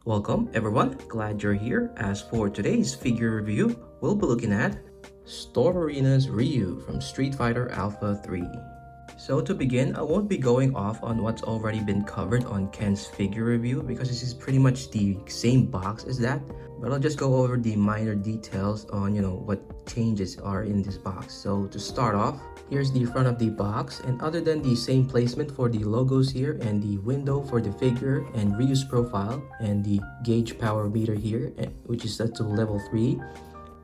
Welcome everyone, glad you're here. As for today's figure review, we'll be looking at Stormarena's Ryu from Street Fighter Alpha 3. So to begin, I won't be going off on what's already been covered on Ken's figure review because this is pretty much the same box as that, but I'll just go over the minor details on what changes are in this box. So to start off, here's the front of the box, and other than the same placement for the logos here and the window for the figure and Ryu's profile and the gauge power meter here, which is set to level 3,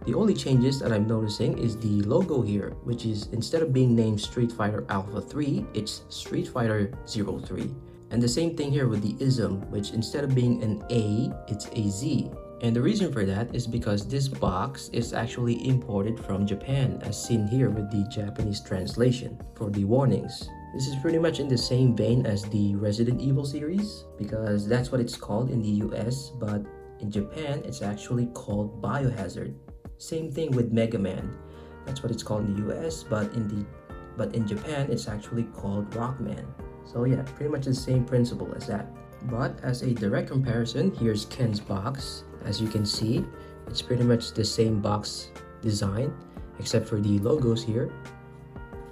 the only changes that I'm noticing is the logo here, which is instead of being named Street Fighter Alpha 3, it's Street Fighter 03. And the same thing here with the ism, which instead of being an A, it's a Z. And the reason for that is because this box is actually imported from Japan, as seen here with the Japanese translation for the warnings. This is pretty much in the same vein as the Resident Evil series, because that's what it's called in the US, but in Japan it's actually called Biohazard. Same thing with Mega Man. That's what it's called in the US, but in Japan it's actually called Rockman. So yeah, pretty much the same principle as that. But as a direct comparison, here's Ken's box. As you can see, it's pretty much the same box design except for the logos here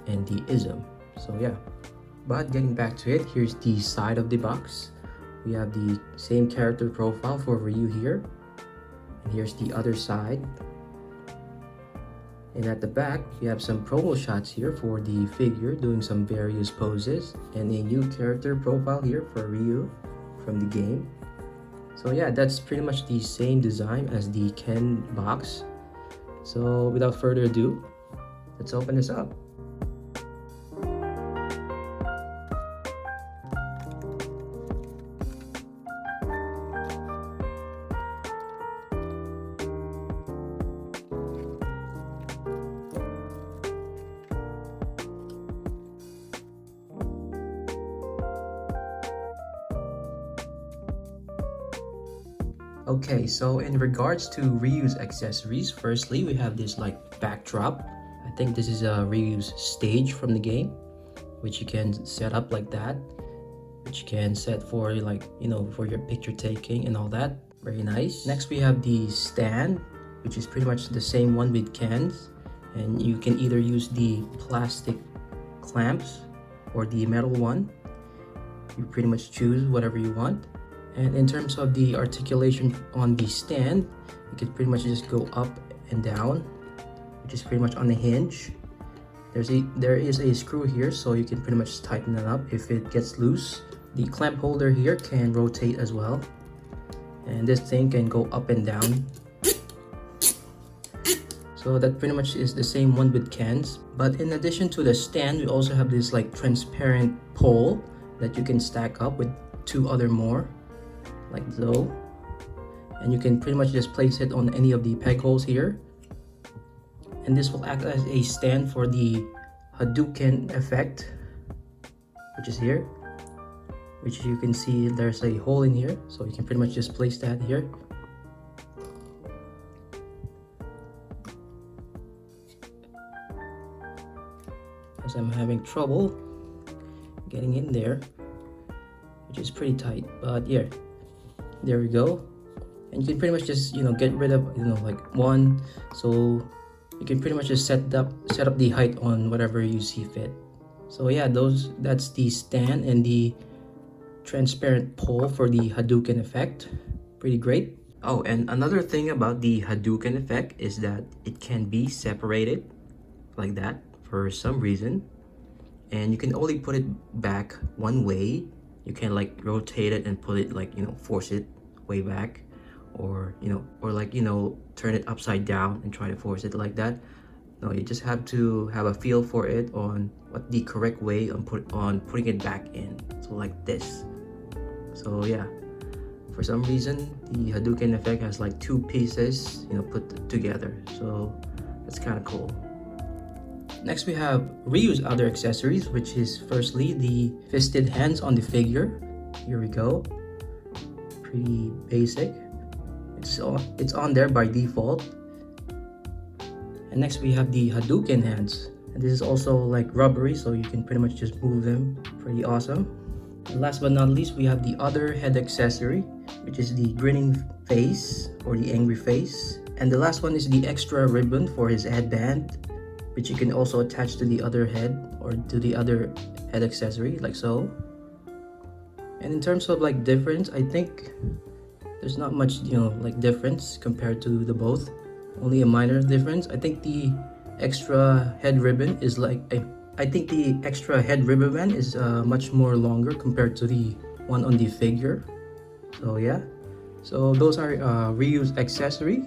and the ism. So yeah, but getting back to it, here's the side of the box. We have the same character profile for Ryu here, and here's the other side. And at the back, we have some promo shots here for the figure doing some various poses, and a new character profile here for Ryu from the game. So yeah, that's pretty much the same design as the Ken box. So without further ado, let's open this up. Okay, so in regards to Ryu's accessories, firstly we have this backdrop. I think this is Ryu's stage from the game, which you can set up like that, which you can set for for your picture taking and all that. Very nice. Next we have the stand, which is pretty much the same one with Ken's, and you can either use the plastic clamps or the metal one. You pretty much choose whatever you want. And in terms of the articulation on the stand, you can pretty much just go up and down, which is pretty much on the hinge. There is a screw here, so you can pretty much tighten it up if it gets loose. The clamp holder here can rotate as well, and this thing can go up and down. So that pretty much is the same one with Ken's. But in addition to the stand, we also have this transparent pole that you can stack up with 2 other more, like so, and you can pretty much just place it on any of the peg holes here, and this will act as a stand for the Hadouken effect, which is here, which you can see there's a hole in here, so you can pretty much just place that here. As I'm having trouble getting in there, which is pretty tight, but yeah, there we go. And you can pretty much just get rid of one, so you can pretty much just set up the height on whatever you see fit. So yeah, that's the stand and the transparent pole for the Hadouken effect. Pretty great. Oh, and another thing about the Hadouken effect is that it can be separated like that for some reason, and you can only put it back one way. You can rotate it and put it force it way back, or turn it upside down and try to force it like that. No, you just have to have a feel for it on what the correct way on putting it back in. So like this. So yeah, for some reason the Hadouken effect has 2 pieces put together, so that's kind of cool. Next we have Ryu's other accessories, which is firstly the fisted hands on the figure. Here we go. Pretty basic. It's on there by default. And next we have the Hadouken hands. And this is also rubbery, so you can pretty much just move them. Pretty awesome. And last but not least, we have the other head accessory, which is the grinning face or the angry face. And the last one is the extra ribbon for his headband, which you can also attach to the other head or to the other head accessory, like so. And in terms of like difference, I think there's not much, like difference compared to the both. Only a minor difference. I think the extra head ribbon is like I think the extra head ribbon band is much more longer compared to the one on the figure. So yeah, so those are Ryu's accessory.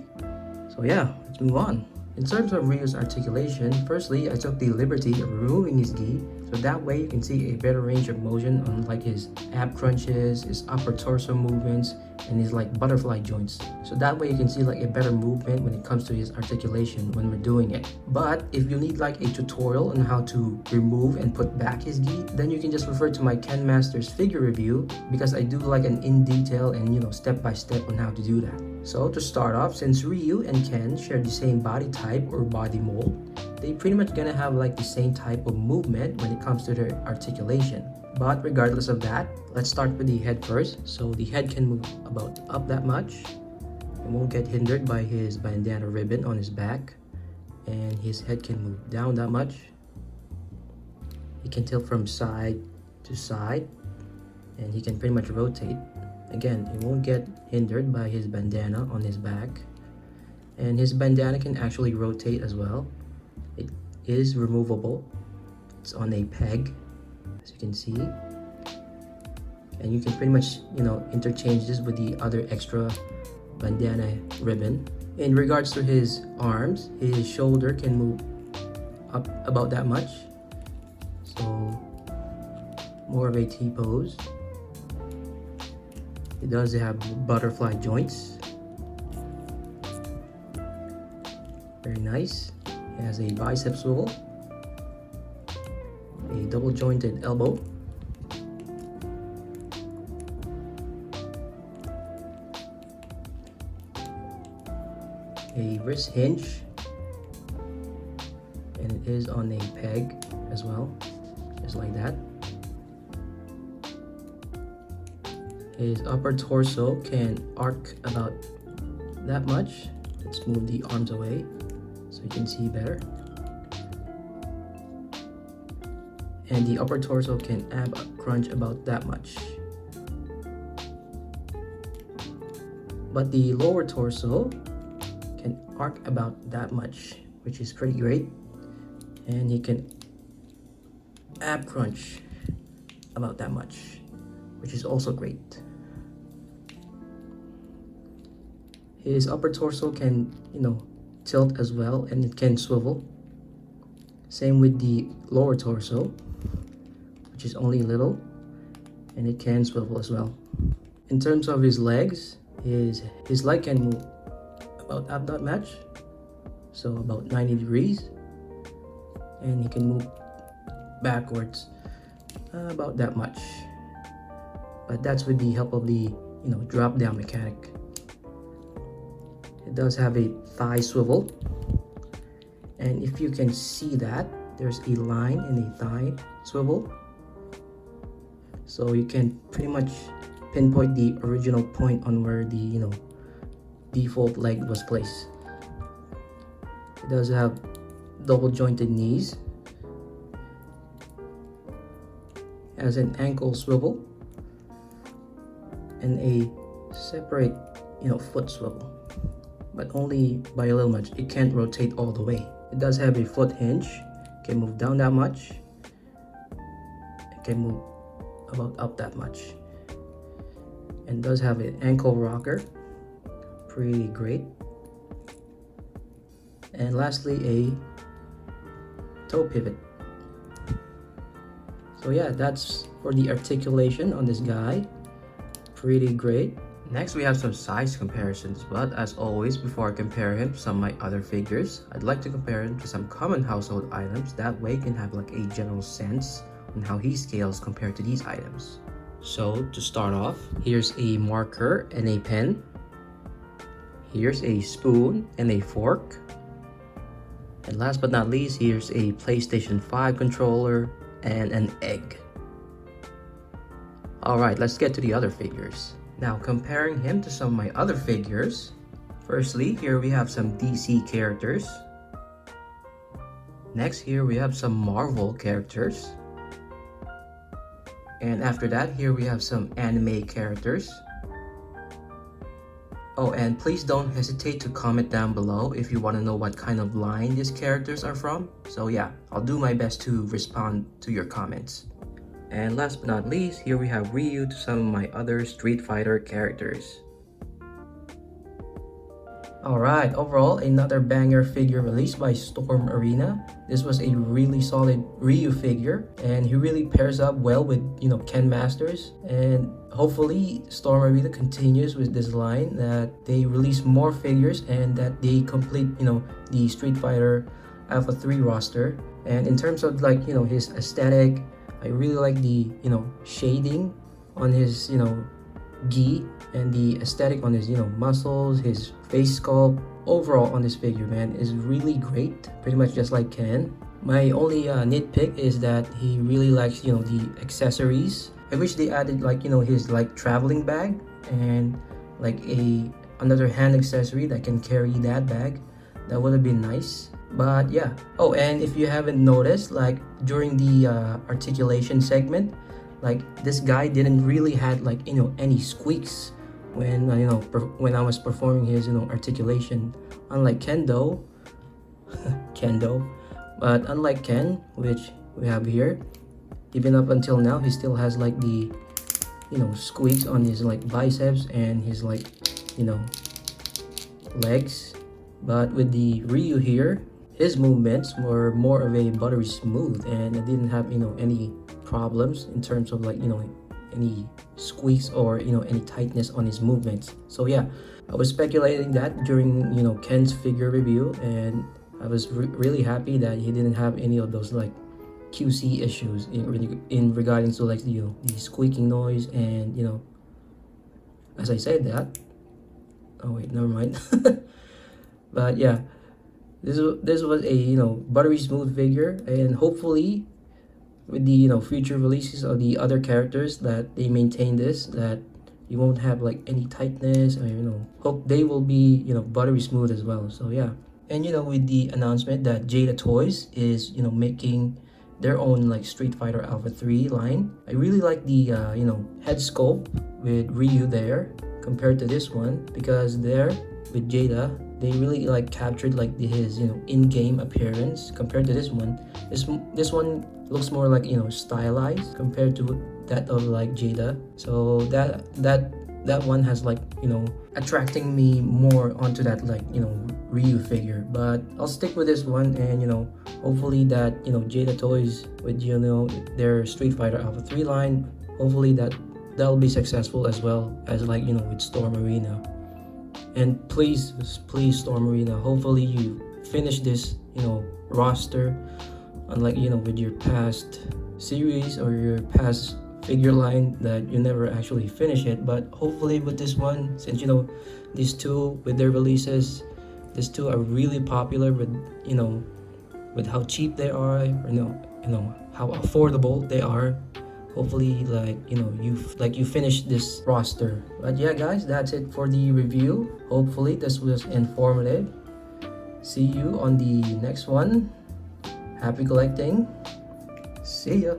So yeah, let's move on. In terms of Ryu's articulation, firstly I took the liberty of removing his gi, so that way you can see a better range of motion on like his ab crunches, his upper torso movements, and his like butterfly joints. So that way you can see like a better movement when it comes to his articulation when we're doing it. But if you need like a tutorial on how to remove and put back his gi, then you can just refer to my Ken Masters figure review, because I do like an in detail and step by step on how to do that. So to start off, since Ryu and Ken share the same body type or body mold, they pretty much gonna have like the same type of movement when it comes to their articulation. But regardless of that, let's start with the head first. So the head can move about up that much. It won't get hindered by his bandana ribbon on his back. And his head can move down that much. He can tilt from side to side. And he can pretty much rotate. Again, it won't get hindered by his bandana on his back. And his bandana can actually rotate as well. It is removable. It's on a peg, as you can see. And you can pretty much, interchange this with the other extra bandana ribbon. In regards to his arms, his shoulder can move up about that much. So, more of a T-pose. It does have butterfly joints. Very nice. It has a bicep swivel, a double jointed elbow, a wrist hinge, and it is on a peg as well, just like that. His upper torso can arc about that much. Let's move the arms away so you can see better. And the upper torso can ab crunch about that much. But the lower torso can arc about that much, which is pretty great. And he can ab crunch about that much, which is also great. His upper torso can, tilt as well, and it can swivel. Same with the lower torso, which is only a little, and it can swivel as well. In terms of his legs, his leg can move about up that much, so about 90 degrees, and he can move backwards about that much. But that's with the help of the drop down mechanic. It does have a thigh swivel, and if you can see that, there's a line in a thigh swivel, so you can pretty much pinpoint the original point on where the default leg was placed. It does have double jointed knees, has an ankle swivel, and a separate foot swivel, but only by a little much. It can't rotate all the way. It does have a foot hinge, can move down that much, it can move about up that much, and does have an ankle rocker, pretty great. And lastly, a toe pivot. So yeah, that's for the articulation on this guy. Pretty great. Next, we have some size comparisons, but as always, before I compare him to some of my other figures, I'd like to compare him to some common household items. That way you can have like a general sense on how he scales compared to these items. So to start off, here's a marker and a pen. Here's a spoon and a fork. And last but not least, here's a PlayStation 5 controller and an egg. Alright, let's get to the other figures. Now, comparing him to some of my other figures. Firstly, here we have some DC characters. Next, here we have some Marvel characters. And after that, here we have some anime characters. Oh, and please don't hesitate to comment down below if you want to know what kind of line these characters are from. So yeah, I'll do my best to respond to your comments. And last but not least, here we have Ryu to some of my other Street Fighter characters. Alright, overall, another banger figure released by stormarena. This was a really solid Ryu figure, and he really pairs up well with, Ken Masters. And hopefully, stormarena continues with this line, that they release more figures and that they complete, the Street Fighter Alpha 3 roster. And in terms of his aesthetic, I really like the, shading on his, gi, and the aesthetic on his, muscles, his face sculpt. Overall on this figure, man, is really great. Pretty much just like Ken. My only nitpick is that he really likes, the accessories. I wish they added his traveling bag and another hand accessory that can carry that bag. That would have been nice. But yeah. Oh, and if you haven't noticed, during the articulation segment, this guy didn't really had any squeaks when when I was performing his articulation. Unlike Kendo, but unlike Ken, which we have here, even up until now, he still has the squeaks on his biceps and his legs. But with the Ryu here, his movements were more of a buttery smooth, and I didn't have any problems in terms of any squeaks or any tightness on his movements. So yeah, I was speculating that during Ken's figure review, and I was really happy that he didn't have any of those QC issues in regarding to the squeaking noise. And as I said that, oh wait, never mind. But yeah, this was a buttery smooth figure, and hopefully with the future releases of the other characters, that they maintain this, that you won't have any tightness, or hope they will be buttery smooth as well. So yeah. And with the announcement that Jada Toys is making their own Street Fighter Alpha 3 line, I really like the head sculpt with Ryu there compared to this one, because there with Jada, they really captured his in-game appearance compared to this one. This one looks more stylized compared to that of Jada. So that one has attracting me more onto that Ryu figure. But I'll stick with this one, and hopefully that Jada Toys with their Street Fighter Alpha 3 line, hopefully that'll be successful as well as with stormarena. And please stormarena, hopefully you finish this roster, unlike with your past series or your past figure line that you never actually finish it. But hopefully with this one, since these two with their releases, these two are really popular with with how cheap they are, or how affordable they are. Hopefully you finish this roster. But yeah guys, that's it for the review. Hopefully this was informative. See you on the next one. Happy collecting. See ya.